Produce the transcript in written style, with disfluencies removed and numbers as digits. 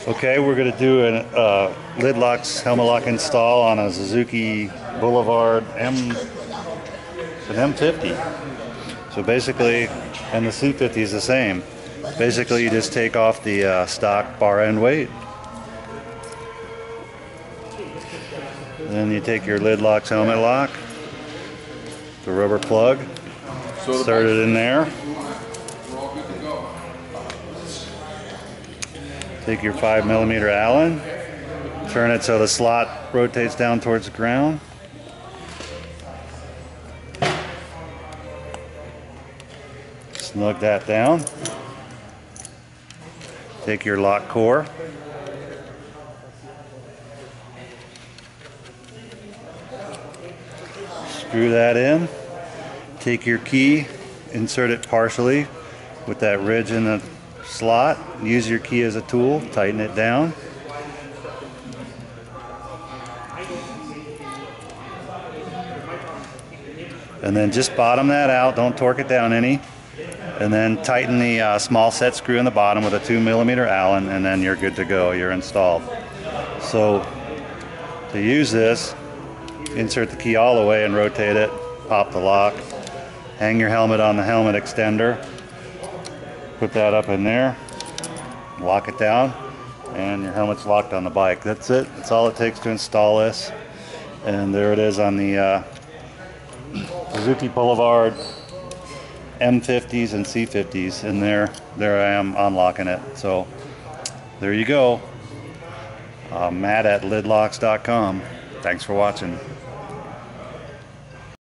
Okay, we're going to do an Lidlox helmet lock install on a Suzuki Boulevard an M50. So basically, and the C50 is the same. Basically, you just take off the stock bar end weight. Then you take your Lidlox helmet lock, the rubber plug, insert it in there. Take your 5mm Allen, turn it so the slot rotates down towards the ground. Snug that down. Take your lock core. Screw that in. Take your key, insert it partially with that ridge in the slot. Use your key as a tool, tighten it down. And then just bottom that out, don't torque it down any. And then tighten the small set screw in the bottom with a 2mm Allen, and then you're good to go, you're installed. So to use this, insert the key all the way and rotate it, pop the lock, hang your helmet on the helmet extender, put that up in there, lock it down, and your helmet's locked on the bike. That's it. That's all it takes to install this. And there it is on the Suzuki Boulevard M50s and C50s, and there I am unlocking it. So there you go. Matt at lidlox.com. Thanks for watching.